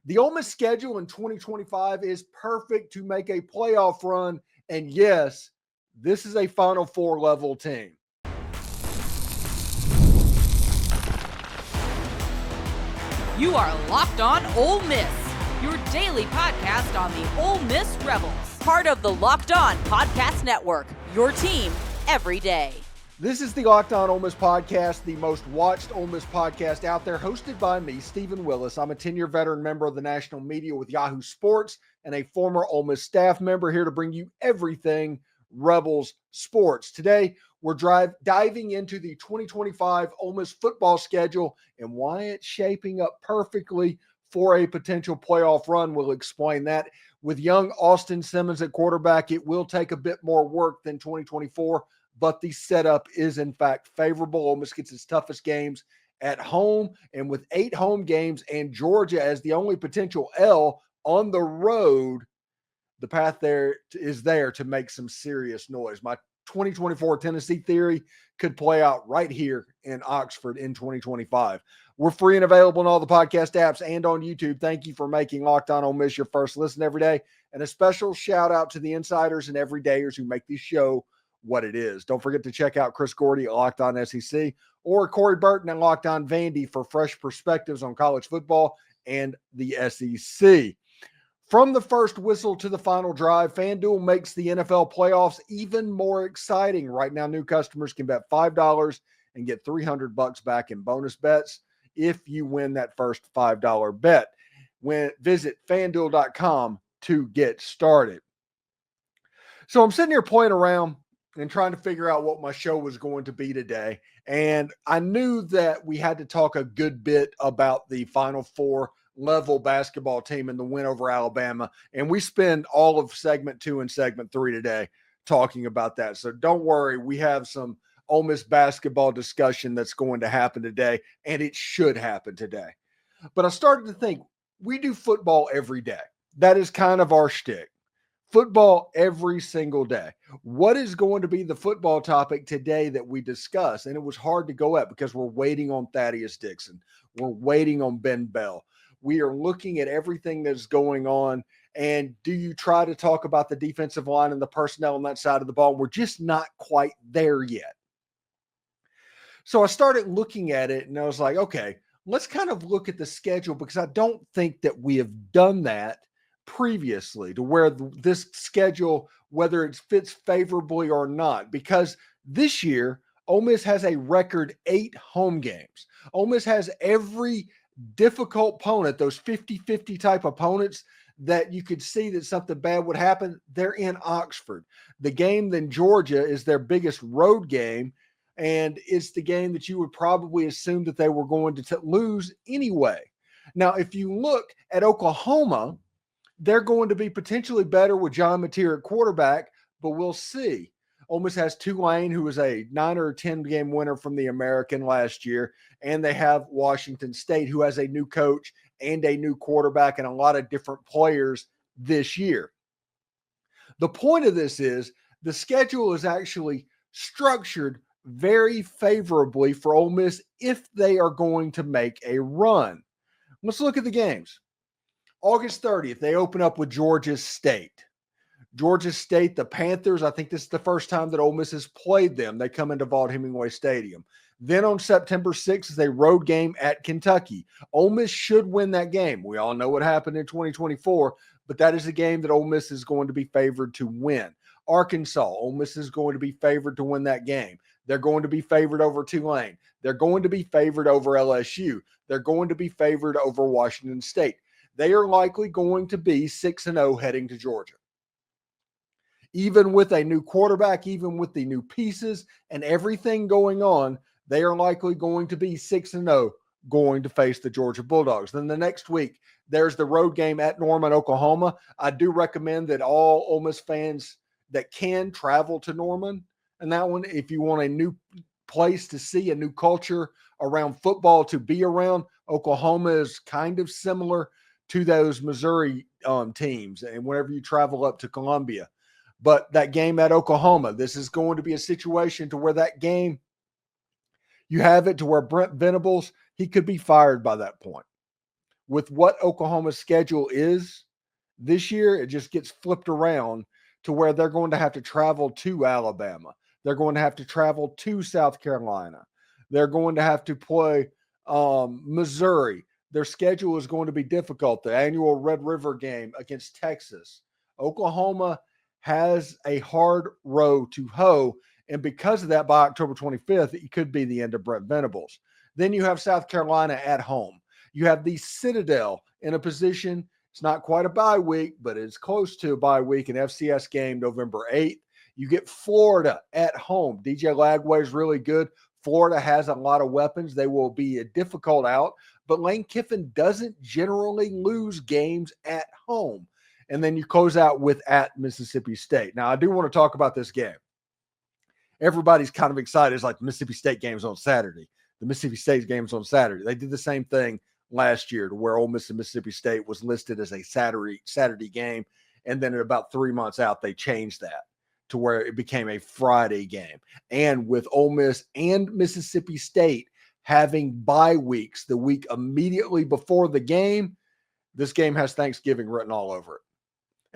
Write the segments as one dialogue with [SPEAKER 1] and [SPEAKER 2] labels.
[SPEAKER 1] The Ole Miss schedule in 2025 is perfect to make a playoff run. And yes, this is a Final Four level team.
[SPEAKER 2] You are Locked On Ole Miss, your daily podcast on the Ole Miss Rebels. Part of the Locked On Podcast Network, your team every day.
[SPEAKER 1] This is the Locked On Ole Miss Podcast, the most watched Ole Miss podcast out there, hosted by me, Steven Willis. I'm a 10-year veteran member of the national media with Yahoo Sports and a former Ole Miss staff member, here to bring you everything Rebels sports. Today, we're diving into the 2025 Ole Miss football schedule and why it's shaping up perfectly for a potential playoff run. We'll explain that. With young Austin Simmons at quarterback, it will take a bit more work than 2024, but the setup is, in fact, favorable. Ole Miss gets its toughest games at home, and with 8 home games and Georgia as the only potential L on the road, the path is there to make some serious noise. My 2024 Tennessee theory could play out right here in Oxford in 2025. We're free and available in all the podcast apps and on YouTube. Thank you for making Locked On Ole Miss your first listen every day. And a special shout out to the insiders and everydayers who make this show what it is. Don't forget to check out Chris Gordy at Locked On SEC or Corey Burton at Locked On Vandy for fresh perspectives on college football and the SEC. From the first whistle to the final drive, FanDuel makes the NFL playoffs even more exciting. Right now, new customers can bet $5 and get $300 back in bonus bets if you win that first $5 bet. Visit FanDuel.com to get started. So I'm sitting here playing around and trying to figure out what my show was going to be today. And I knew that we had to talk a good bit about the Final Four level basketball team and the win over Alabama. And we spend all of segment 2 and segment 3 today talking about that. So don't worry, we have some Ole Miss basketball discussion that's going to happen today, and it should happen today. But I started to think, we do football every day. That is kind of our shtick. Football every single day. What is going to be the football topic today that we discuss? And it was hard to go at because we're waiting on Thaddeus Dixon. We're waiting on Ben Bell. We are looking at everything that's going on. And do you try to talk about the defensive line and the personnel on that side of the ball? We're just not quite there yet. So I started looking at it and I was like, okay, let's kind of look at the schedule, because I don't think that we have done that previously, to where this schedule, whether it fits favorably or not, because this year Ole Miss has a record 8 home games. Ole Miss has every difficult opponent, those 50-50 type opponents that you could see that something bad would happen. They're in Oxford. The game in Georgia is their biggest road game, and it's the game that you would probably assume that they were going to lose anyway. Now, if you look at Oklahoma, they're going to be potentially better with John Mateer at quarterback, but we'll see. Ole Miss has Tulane, who was a 9 or 10 game winner from the American last year, and they have Washington State, who has a new coach and a new quarterback and a lot of different players this year. The point of this is the schedule is actually structured very favorably for Ole Miss if they are going to make a run. Let's look at the games. August 30th, they open up with Georgia State. Georgia State, the Panthers, I think this is the first time that Ole Miss has played them. They come into Vaught-Hemingway Stadium. Then on September 6th is a road game at Kentucky. Ole Miss should win that game. We all know what happened in 2024, but that is a game that Ole Miss is going to be favored to win. Arkansas, Ole Miss is going to be favored to win that game. They're going to be favored over Tulane. They're going to be favored over LSU. They're going to be favored over Washington State. They are likely going to be 6-0 heading to Georgia. Even with a new quarterback, even with the new pieces and everything going on, they are likely going to be 6-0 going to face the Georgia Bulldogs. Then the next week, there's the road game at Norman, Oklahoma. I do recommend that all Ole Miss fans that can travel to Norman. And that one, if you want a new place to see, a new culture around football to be around, Oklahoma is kind of similar to those Missouri teams. And whenever you travel up to Columbia. But that game at Oklahoma, this is going to be a situation to where that game, you have it to where Brent Venables, he could be fired by that point. with what Oklahoma's schedule is this year, it just gets flipped around to where they're going to have to travel to Alabama. They're going to have to travel to South Carolina. They're going to have to play Missouri. Their schedule is going to be difficult. The annual Red River game against Texas. Oklahoma has a hard row to hoe, and because of that, by October 25th, it could be the end of Brent Venables. Then you have South Carolina at home. You have the Citadel in a position, it's not quite a bye week, but it's close to a bye week, an FCS game November 8th. You get Florida at home. DJ Lagway is really good. Florida has a lot of weapons. They will be a difficult out, but Lane Kiffin doesn't generally lose games at home. And then you close out with at Mississippi State. Now, I do want to talk about this game. Everybody's kind of excited. It's like the Mississippi State game's on Saturday. The Mississippi State game's on Saturday. They did the same thing last year to where Ole Miss and Mississippi State was listed as a Saturday game. And then at about 3 months out, they changed that to where it became a Friday game. And with Ole Miss and Mississippi State having bye weeks the week immediately before the game, this game has Thanksgiving written all over it.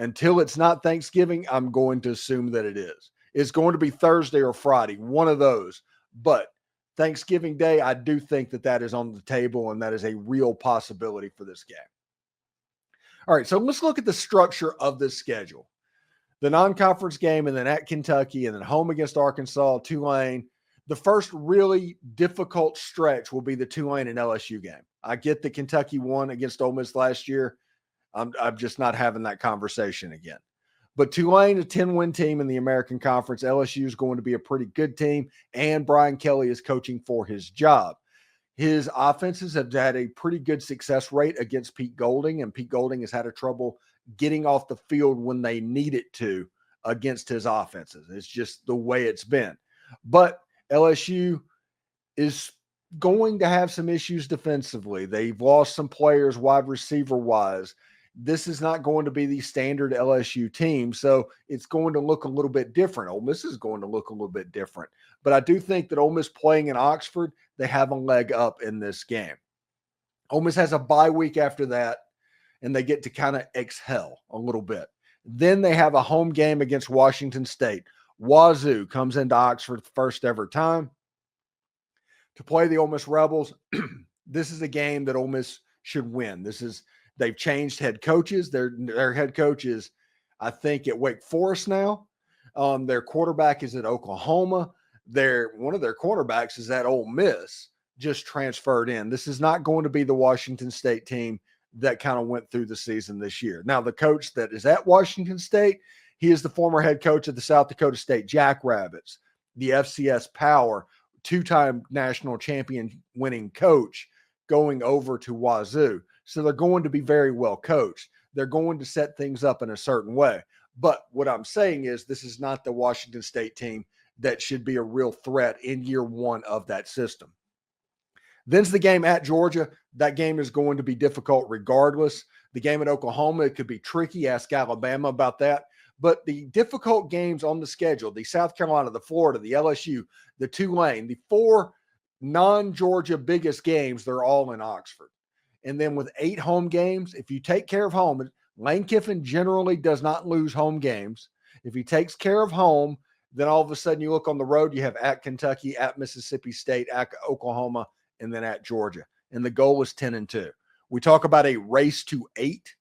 [SPEAKER 1] Until it's not Thanksgiving, I'm going to assume that it is. It's going to be Thursday or Friday, one of those. But Thanksgiving Day, I do think that that is on the table, and that is a real possibility for this game. All right, so let's look at the structure of this schedule. The non-conference game, and then at Kentucky, and then home against Arkansas, Tulane. The first really difficult stretch will be the Tulane and LSU game. I get that Kentucky won against Ole Miss last year. I'm just not having that conversation again. But Tulane, a 10-win team in the American Conference. LSU is going to be a pretty good team, and Brian Kelly is coaching for his job. His offenses have had a pretty good success rate against Pete Golding, and Pete Golding has had a trouble getting off the field when they need it to against his offenses. It's just the way it's been. But LSU is going to have some issues defensively. They've lost some players wide receiver-wise. This is not going to be the standard LSU team, so it's going to look a little bit different. Ole Miss is going to look a little bit different. But I do think that Ole Miss playing in Oxford, they have a leg up in this game. Ole Miss has a bye week after that, and they get to kind of exhale a little bit. Then they have a home game against Washington State. Wazoo comes into Oxford first ever time to play the Ole Miss Rebels. This is a game that Ole Miss should win. They've changed head coaches. Their head coach is, I think, at Wake Forest now. Their quarterback is at Oklahoma. One of their quarterbacks is at Ole Miss, just transferred in. This is not going to be the Washington State team that kind of went through the season this year. Now, the coach that is at Washington State, he is the former head coach of the South Dakota State Jackrabbits, the FCS Power, two-time national champion winning coach going over to Wazoo. So they're going to be very well coached. They're going to set things up in a certain way. But what I'm saying is this is not the Washington State team that should be a real threat in year one of that system. Then's the game at Georgia. That game is going to be difficult regardless. The game at Oklahoma, it could be tricky. Ask Alabama about that. But the difficult games on the schedule, the South Carolina, the Florida, the LSU, the Tulane, the four non-Georgia biggest games, they're all in Oxford. And then with 8 home games, if you take care of home, Lane Kiffin generally does not lose home games. If he takes care of home, then all of a sudden you look on the road, you have at Kentucky, at Mississippi State, at Oklahoma, and then at Georgia. And the goal is 10-2. We talk about a race to 8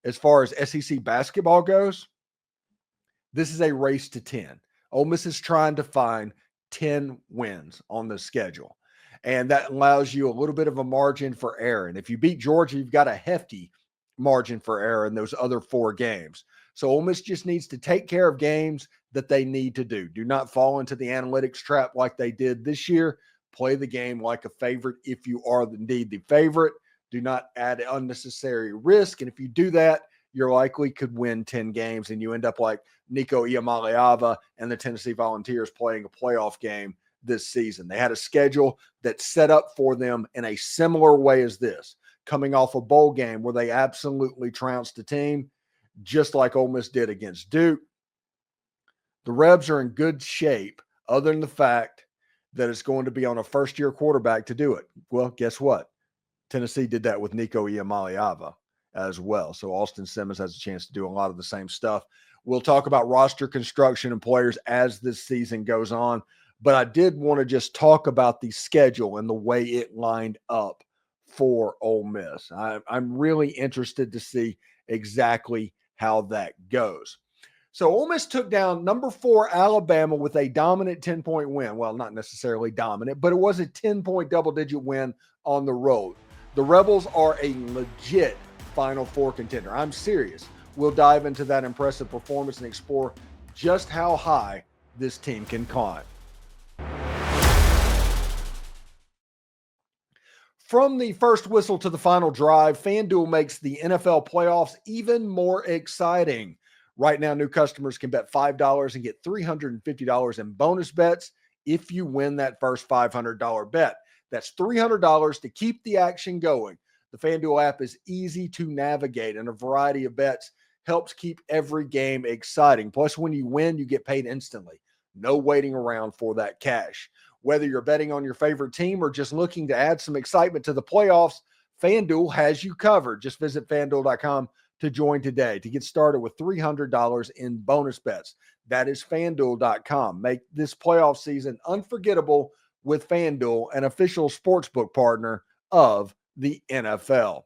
[SPEAKER 1] as far as SEC basketball goes. This is a race to 10. Ole Miss is trying to find 10 wins on the schedule. And that allows you a little bit of a margin for error. And if you beat Georgia, you've got a hefty margin for error in those other 4 games. So Ole Miss just needs to take care of games that they need to do. Do not fall into the analytics trap like they did this year. Play the game like a favorite if you are indeed the favorite. Do not add unnecessary risk. And if you do that, you're likely could win 10 games and you end up like Nico Iamaleava and the Tennessee Volunteers playing a playoff game this season. They had a schedule that's set up for them in a similar way as this, coming off a bowl game where they absolutely trounced a team, just like Ole Miss did against Duke. The Rebs are in good shape, other than the fact that it's going to be on a first-year quarterback to do it. Well, guess what? Tennessee did that with Nico Iamaleava as well. So Austin Simmons has a chance to do a lot of the same stuff. We'll talk about roster construction and players as this season goes on, but I did want to just talk about the schedule and the way it lined up for Ole Miss. I'm really interested to see exactly how that goes. So Ole Miss took down number 4 Alabama with a dominant 10-point win. Well, not necessarily dominant, but it was a 10-point double-digit win on the road. The Rebels are a legit Final Four contender. I'm serious. We'll dive into that impressive performance and explore just how high this team can climb. From the first whistle to the final drive, FanDuel makes the NFL playoffs even more exciting. Right now, new customers can bet $5 and get $350 in bonus bets if you win that first $500 bet. That's $300 to keep the action going. The FanDuel app is easy to navigate, and a variety of bets helps keep every game exciting. Plus, when you win, you get paid instantly. No waiting around for that cash. Whether you're betting on your favorite team or just looking to add some excitement to the playoffs, FanDuel has you covered. Just visit FanDuel.com to join today to get started with $300 in bonus bets. That is FanDuel.com. Make this playoff season unforgettable with FanDuel, an official sportsbook partner of the NFL.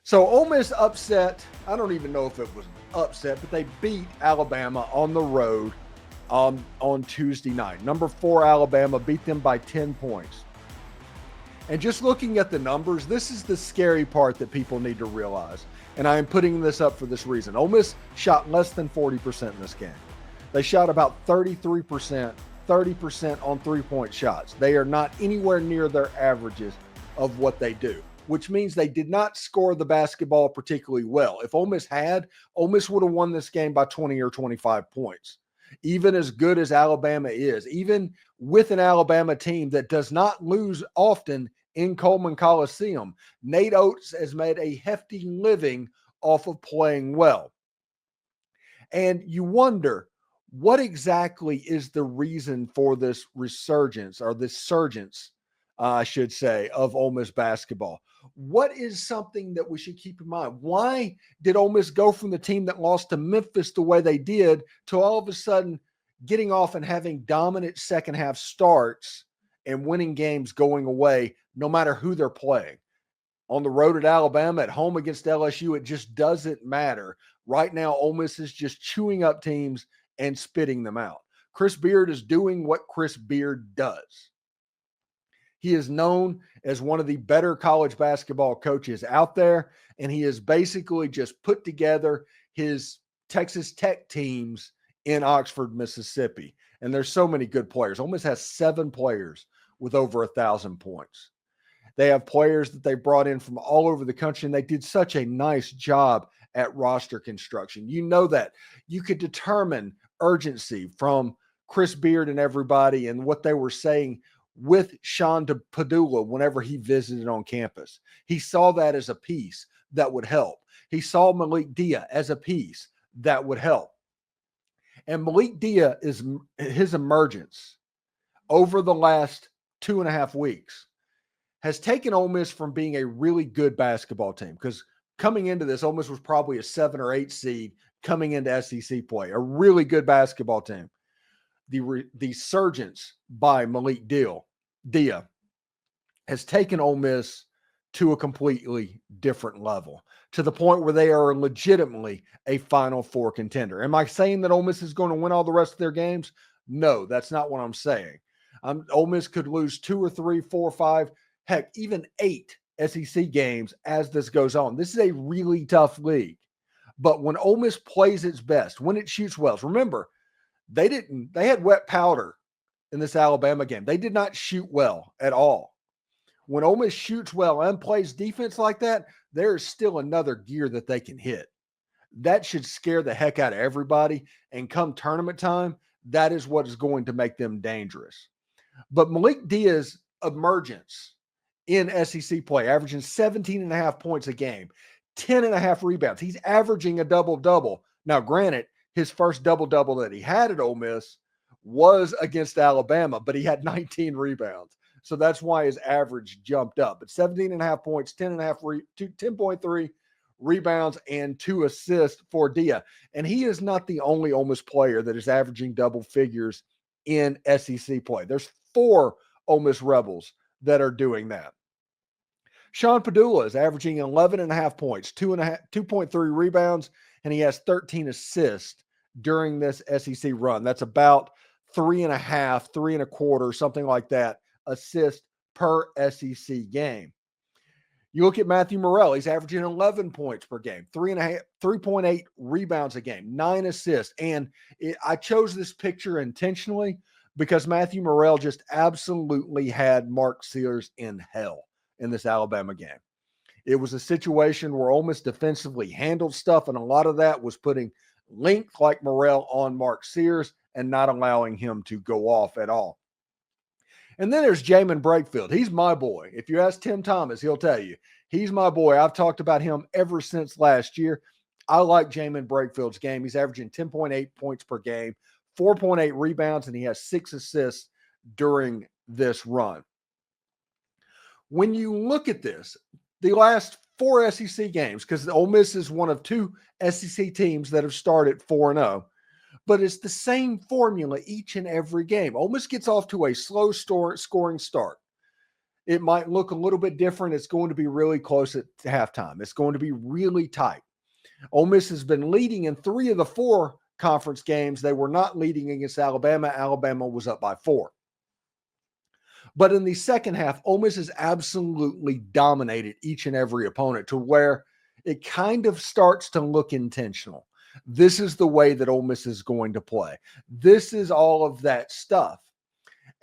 [SPEAKER 1] So Ole Miss upset, I don't even know if it was upset, but they beat Alabama on the road on Tuesday night. Number 4 Alabama beat them by 10 points. And just looking at the numbers, this is the scary part that people need to realize. And I am putting this up for this reason. Ole Miss shot less than 40% in this game. They shot about 33%, 30% on three-point shots. They are not anywhere near their averages of what they do, which means they did not score the basketball particularly well. If Ole Miss had, Ole Miss would have won this game by 20 or 25 points. Even as good as Alabama is, even with an Alabama team that does not lose often in Coleman Coliseum, Nate Oats has made a hefty living off of playing well. And you wonder, what exactly is the reason for this resurgence, or this surgence, I should say, of Ole Miss basketball? What is something that we should keep in mind? Why did Ole Miss go from the team that lost to Memphis the way they did to all of a sudden getting off and having dominant second half starts and winning games going away, no matter who they're playing? On the road at Alabama, at home against LSU, it just doesn't matter. Right now, Ole Miss is just chewing up teams and spitting them out. Chris Beard is doing what Chris Beard does. He is known as one of the better college basketball coaches out there, and he has basically just put together his Texas Tech teams in Oxford, Mississippi. And there's so many good players. Ole Miss has 7 players with over 1,000 points. They have players that they brought in from all over the country, and they did such a nice job at roster construction. You know that. You could determine urgency from Chris Beard and everybody and what they were saying with Sean Padula whenever he visited on campus. He saw that as a piece that would help. He saw Malik Dia as a piece that would help. And Malik Dia, is his emergence over the last 2.5 weeks has taken Ole Miss from being a really good basketball team, because coming into this, Ole Miss was probably a 7 or 8 seed coming into SEC play, a really good basketball team. The surgence by Malik Dia has taken Ole Miss to a completely different level, to the point where they are legitimately a Final Four contender. Am I saying that Ole Miss is going to win all the rest of their games? No, that's not what I'm saying. Ole Miss could lose 2 or 3, 4, 5, heck, even 8 SEC games as this goes on. This is a really tough league. But when Ole Miss plays its best, when it shoots well, remember, they had wet powder in this Alabama game. They did not shoot well at all. When Ole Miss shoots well and plays defense like that, there is still another gear that they can hit. That should scare the heck out of everybody. And come tournament time, that is what is going to make them dangerous. But Malik Dia's emergence in SEC play, averaging 17.5 points a game, 10.5 rebounds. He's averaging a double-double. Now, granted, his first double-double that he had at Ole Miss was against Alabama, but he had 19 rebounds. So that's why his average jumped up. But 17.5 points, 10.3 rebounds, and 2 assists for Dia. And he is not the only Ole Miss player that is averaging double figures in SEC play. There's 4 Ole Miss Rebels that are doing that. Sean Padula is averaging 11.5 points, 2.3 rebounds, and he has 13 assists during this SEC run. That's about 3.5, 3.25, something like that, assists per SEC game. You look at Matthew Morrell, he's averaging 11 points per game, 3.8 rebounds a game, 9 assists. And I chose this picture intentionally because Matthew Morrell just absolutely had Mark Sears in hell in this Alabama game. It was a situation where Ole Miss defensively handled stuff, and a lot of that was putting length like Morrell on Mark Sears and not allowing him to go off at all. And then there's Jamin Brakefield. He's my boy. If you ask Tim Thomas, he'll tell you. He's my boy. I've talked about him ever since last year. I like Jamin Brakefield's game. He's averaging 10.8 points per game, 4.8 rebounds, and he has 6 assists during this run. When you look at this, the last 4 SEC games, because Ole Miss is one of 2 SEC teams that have started 4-0, but it's the same formula each and every game. Ole Miss gets off to a slow scoring start. It might look a little bit different. It's going to be really close at halftime. It's going to be really tight. Ole Miss has been leading in 3 of the 4 conference games. They were not leading against Alabama. Alabama was up by 4. But in the second half, Ole Miss has absolutely dominated each and every opponent to where it kind of starts to look intentional. This is the way that Ole Miss is going to play. This is all of that stuff.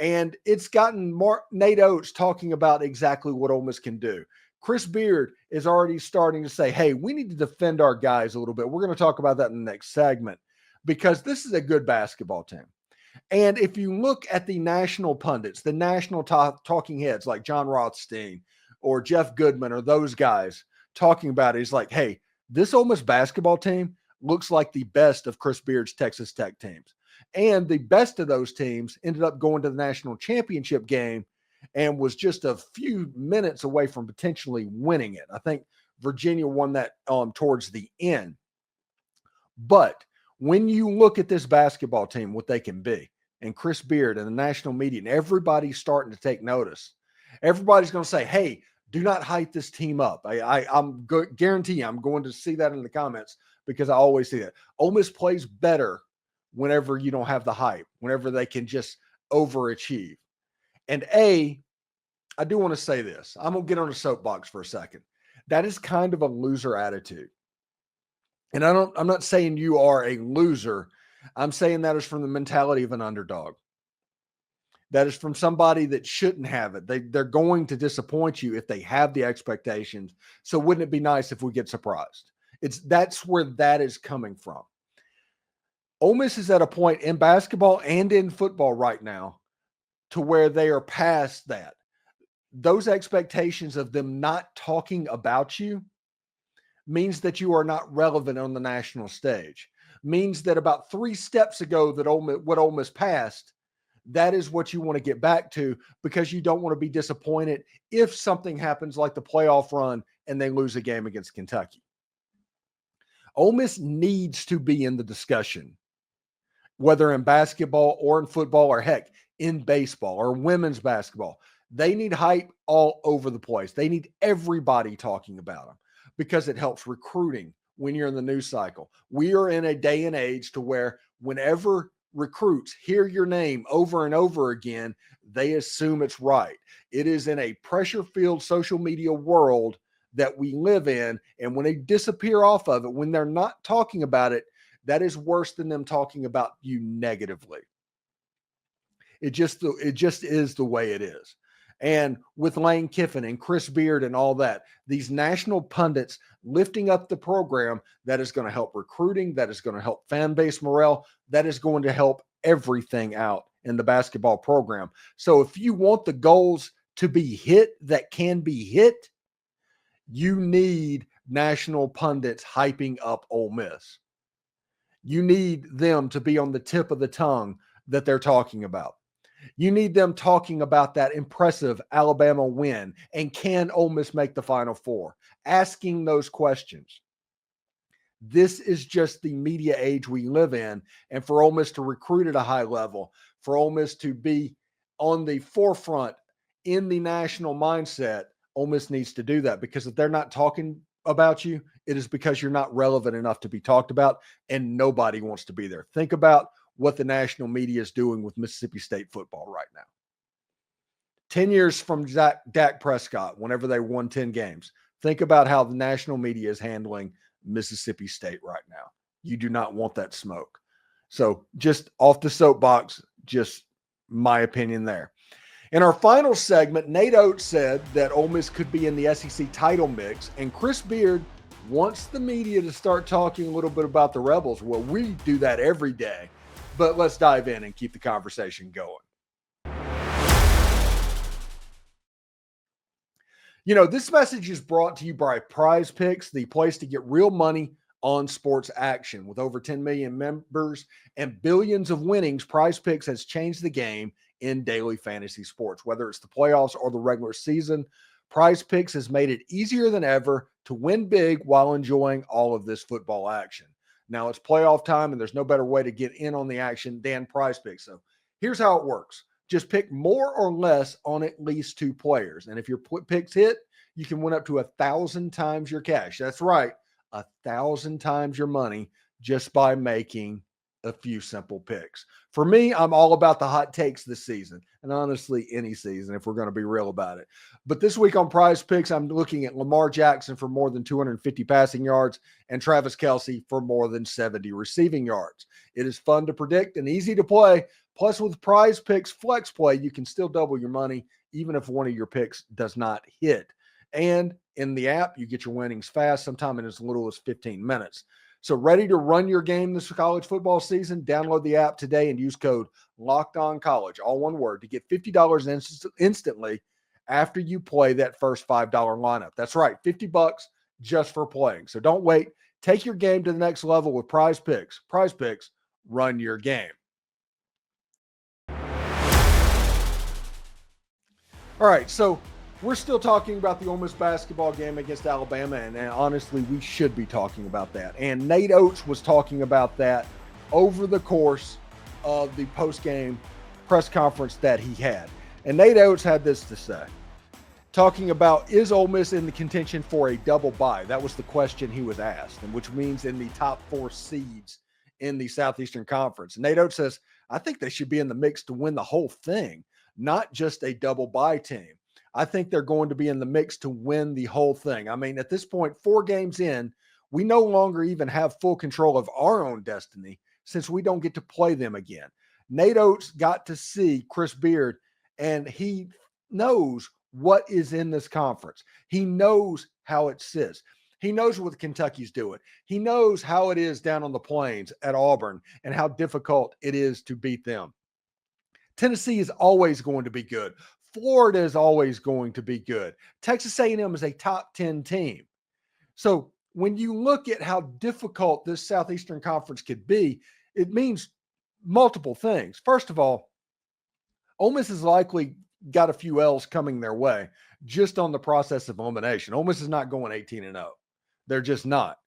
[SPEAKER 1] And it's gotten Nate Oats talking about exactly what Ole Miss can do. Chris Beard is already starting to say, hey, we need to defend our guys a little bit. We're going to talk about that in the next segment because this is a good basketball team. And if you look at the national pundits, the national talking heads like John Rothstein or Jeff Goodman or those guys talking about it, he's like, hey, this Ole Miss basketball team looks like the best of Chris Beard's Texas Tech teams. And the best of those teams ended up going to the national championship game and was just a few minutes away from potentially winning it. I think Virginia won that towards the end. But when you look at this basketball team, what they can be, and Chris Beard and the national media, and everybody's starting to take notice, everybody's going to say, hey, do not hype this team up. I'm guarantee you I'm going to see that in the comments because I always see that. Ole Miss plays better whenever you don't have the hype, whenever they can just overachieve. And I do want to say this. I'm going to get on a soapbox for a second. That is kind of a loser attitude. And I'm not saying you are a loser. I'm saying that is from the mentality of an underdog. That is from somebody that shouldn't have it. They're going to disappoint you if they have the expectations. So wouldn't it be nice if we get surprised? That's where that is coming from. Ole Miss is at a point in basketball and in football right now to where they are past that. Those expectations of them not talking about you means that you are not relevant on the national stage. Means that about 3 steps ago that Ole Miss passed, that is what you want to get back to because you don't want to be disappointed if something happens like the playoff run and they lose a game against Kentucky. Ole Miss needs to be in the discussion, whether in basketball or in football or heck, in baseball or women's basketball. They need hype all over the place. They need everybody talking about them because it helps recruiting when you're in the news cycle. We are in a day and age to where whenever recruits hear your name over and over again, they assume it's right. It is in a pressure-filled social media world that we live in, and when they disappear off of it, when they're not talking about it, that is worse than them talking about you negatively. It just is the way it is. And with Lane Kiffin and Chris Beard and all that, these national pundits lifting up the program, that is going to help recruiting, that is going to help fan base morale, that is going to help everything out in the basketball program. So if you want the goals to be hit that can be hit, you need national pundits hyping up Ole Miss. You need them to be on the tip of the tongue that they're talking about. You need them talking about that impressive Alabama win and can Ole Miss make the Final Four? Asking those questions. This is just the media age we live in. And for Ole Miss to recruit at a high level, for Ole Miss to be on the forefront in the national mindset, Ole Miss needs to do that, because if they're not talking about you, it is because you're not relevant enough to be talked about, and nobody wants to be there. Think about what the national media is doing with Mississippi State football right now. 10 years from Dak Prescott, whenever they won 10 games, think about how the national media is handling Mississippi State right now. You do not want that smoke. So just off the soapbox, just my opinion there. In our final segment, Nate Oats said that Ole Miss could be in the SEC title mix, and Chris Beard wants the media to start talking a little bit about the Rebels. Well, we do that every day, but let's dive in and keep the conversation going. You know, this message is brought to you by Prize Picks, the place to get real money on sports action. With over 10 million members and billions of winnings, Prize Picks has changed the game in daily fantasy sports. Whether it's the playoffs or the regular season, Prize Picks has made it easier than ever to win big while enjoying all of this football action. Now it's playoff time, and there's no better way to get in on the action than Prize Picks. So here's how it works. Just pick more or less on at least 2 players. And if your picks hit, you can win up to 1,000 times your cash. That's right, 1,000 times your money just by making a few simple picks. For me, I'm all about the hot takes this season, and honestly, any season if we're going to be real about it. But this week on Prize Picks, I'm looking at Lamar Jackson for more than 250 passing yards and Travis Kelce for more than 70 receiving yards. It is fun to predict and easy to play. Plus, with Prize Picks Flex Play, you can still double your money even if one of your picks does not hit. And in the app, you get your winnings fast, sometime in as little as 15 minutes. So ready to run your game this college football season? Download the app today and use code LOCKEDONCollege, all one word, to get $50 instantly after you play that first $5 lineup. That's right, $50 just for playing. So don't wait. Take your game to the next level with Prize Picks. Prize Picks, run your game. All right, so we're still talking about the Ole Miss basketball game against Alabama, and honestly, we should be talking about that. And Nate Oats was talking about that over the course of the post-game press conference that he had. And Nate Oats had this to say, talking about, is Ole Miss in the contention for a double bye? That was the question he was asked, and which means in the top 4 seeds in the Southeastern Conference. And Nate Oats says, I think they should be in the mix to win the whole thing, not just a double bye team. I think they're going to be in the mix to win the whole thing. I mean, at this point, 4 games in, we no longer even have full control of our own destiny since we don't get to play them again. Nate Oats got to see Chris Beard, and he knows what is in this conference. He knows how it sits. He knows what Kentucky's doing. He knows how it is down on the plains at Auburn and how difficult it is to beat them. Tennessee is always going to be good. Florida is always going to be good. Texas A&M is a top 10 team. So when you look at how difficult this Southeastern Conference could be, it means multiple things. First of all, Ole Miss has likely got a few L's coming their way just on the process of elimination. Ole Miss is not going 18-0. They're just not.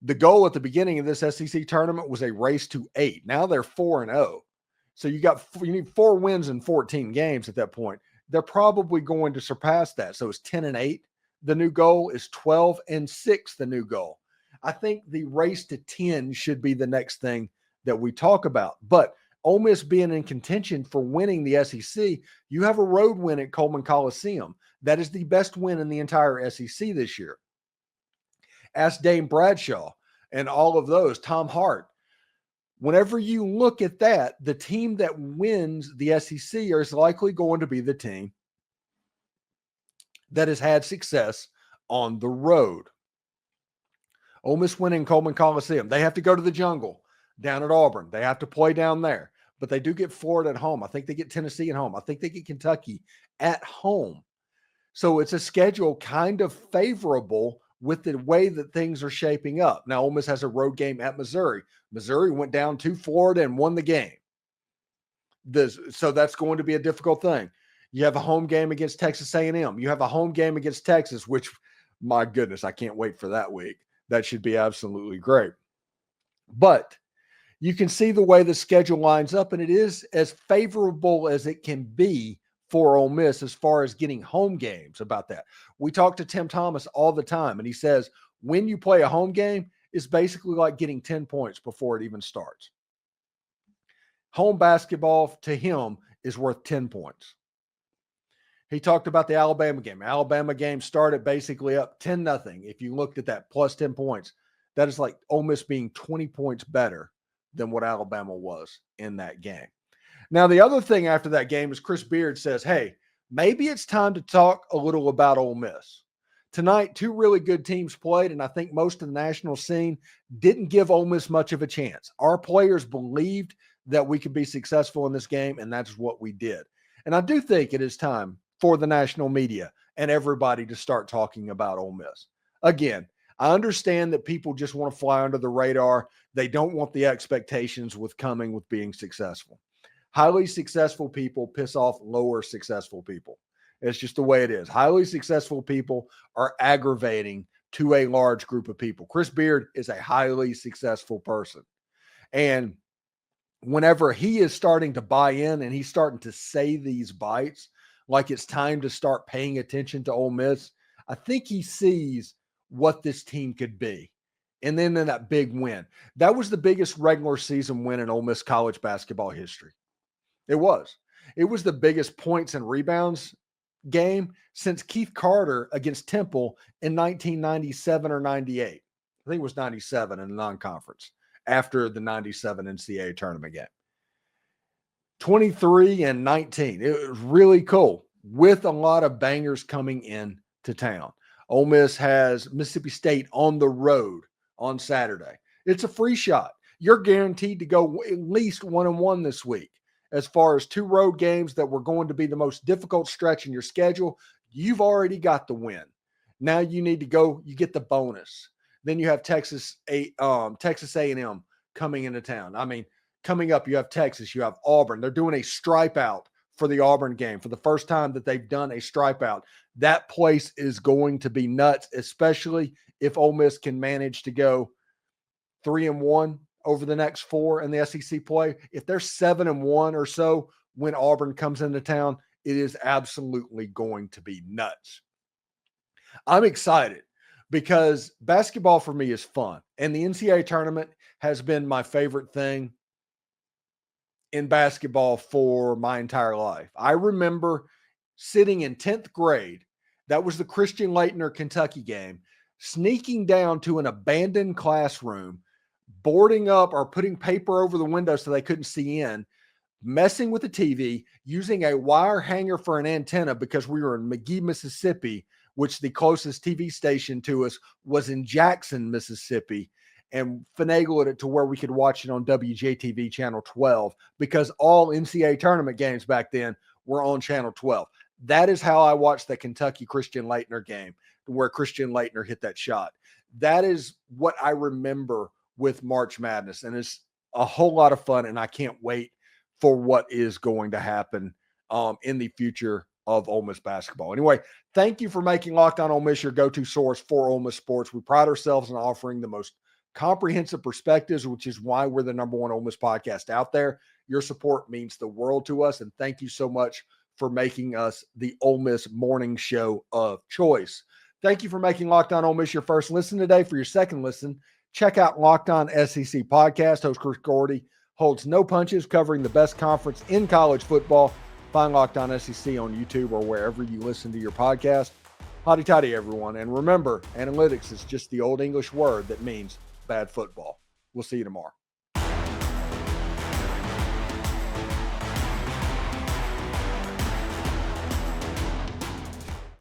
[SPEAKER 1] The goal at the beginning of this SEC tournament was a race to 8. Now they're 4-0. So you need 4 wins in 14 games at that point. They're probably going to surpass that. So it's 10-8. The new goal is 12-6. The new goal. I think the race to 10 should be the next thing that we talk about. But Ole Miss being in contention for winning the SEC, you have a road win at Coleman Coliseum. That is the best win in the entire SEC this year. Ask Dame Bradshaw and all of those, Tom Hart. Whenever you look at that, the team that wins the SEC is likely going to be the team that has had success on the road. Ole Miss winning Coleman Coliseum. They have to go to the Jungle down at Auburn. They have to play down there. But they do get Florida at home. I think they get Tennessee at home. I think they get Kentucky at home. So it's a schedule kind of favorable with the way that things are shaping up. Now, Ole Miss has a road game at Missouri. Missouri went down to Florida and won the game. So that's going to be a difficult thing. You have a home game against Texas A&M. You have a home game against Texas, which, my goodness, I can't wait for that week. That should be absolutely great. But you can see the way the schedule lines up, and it is as favorable as it can be for Ole Miss as far as getting home games about that. We talk to Tim Thomas all the time, and he says when you play a home game, it's basically like getting 10 points before it even starts. Home basketball to him is worth 10 points. He talked about the Alabama game. Alabama game started basically up 10-0. If you looked at that plus 10 points, that is like Ole Miss being 20 points better than what Alabama was in that game. Now, the other thing after that game is Chris Beard says, hey, maybe it's time to talk a little about Ole Miss. Tonight, two really good teams played, and I think most of the national scene didn't give Ole Miss much of a chance. Our players believed that we could be successful in this game, and that's what we did. And I do think it is time for the national media and everybody to start talking about Ole Miss. Again, I understand that people just want to fly under the radar. They don't want the expectations with being successful. Highly successful people piss off lower successful people. It's just the way it is. Highly successful people are aggravating to a large group of people. Chris Beard is a highly successful person. And whenever he is starting to buy in and he's starting to say these bites, like it's time to start paying attention to Ole Miss, I think he sees what this team could be. And then in that big win, that was the biggest regular season win in Ole Miss college basketball history. It was the biggest points and rebounds game since Keith Carter against Temple in 1997 or 98. I think it was 97 in the non-conference after the 97 NCAA tournament game. 23 and 19. It was really cool with a lot of bangers coming in to town. Ole Miss has Mississippi State on the road on Saturday. It's a free shot. You're guaranteed to go at least 1-1 this week. As far as two road games that were going to be the most difficult stretch in your schedule, you've already got the win. Now you need to go, you get the bonus. Then you have Texas A&M coming into town. I mean, coming up, you have Texas, you have Auburn. They're doing a stripe out for the Auburn game for the first time that they've done a stripe out. That place is going to be nuts, especially if Ole Miss can manage to go 3-1 over the next 4 in the SEC play. If they're 7-1 or so when Auburn comes into town, it is absolutely going to be nuts. I'm excited because basketball for me is fun. And the NCAA tournament has been my favorite thing in basketball for my entire life. I remember sitting in 10th grade. That was the Christian Laettner Kentucky game, sneaking down to an abandoned classroom, boarding up or putting paper over the window so they couldn't see in, messing with the TV, using a wire hanger for an antenna because we were in McGee, Mississippi, which the closest TV station to us was in Jackson, Mississippi, and finagle it to where we could watch it on WJTV Channel 12 because all NCAA tournament games back then were on Channel 12. That is how I watched the Kentucky Christian Laettner game where Christian Laettner hit that shot. That is what I remember with March Madness, and it's a whole lot of fun, and I can't wait for what is going to happen in the future of Ole Miss basketball. Anyway, thank you for making Locked On Ole Miss your go-to source for Ole Miss sports. We pride ourselves in offering the most comprehensive perspectives, which is why we're the number one Ole Miss podcast out there. Your support means the world to us, and thank you so much for making us the Ole Miss morning show of choice. Thank you for making Locked On Ole Miss your first listen today. For your second listen, check out Locked On SEC Podcast. Host Chris Gordy holds no punches, covering the best conference in college football. Find Locked On SEC on YouTube or wherever you listen to your podcast. Hotty toddy, everyone. And remember, analytics is just the old English word that means bad football. We'll see you tomorrow.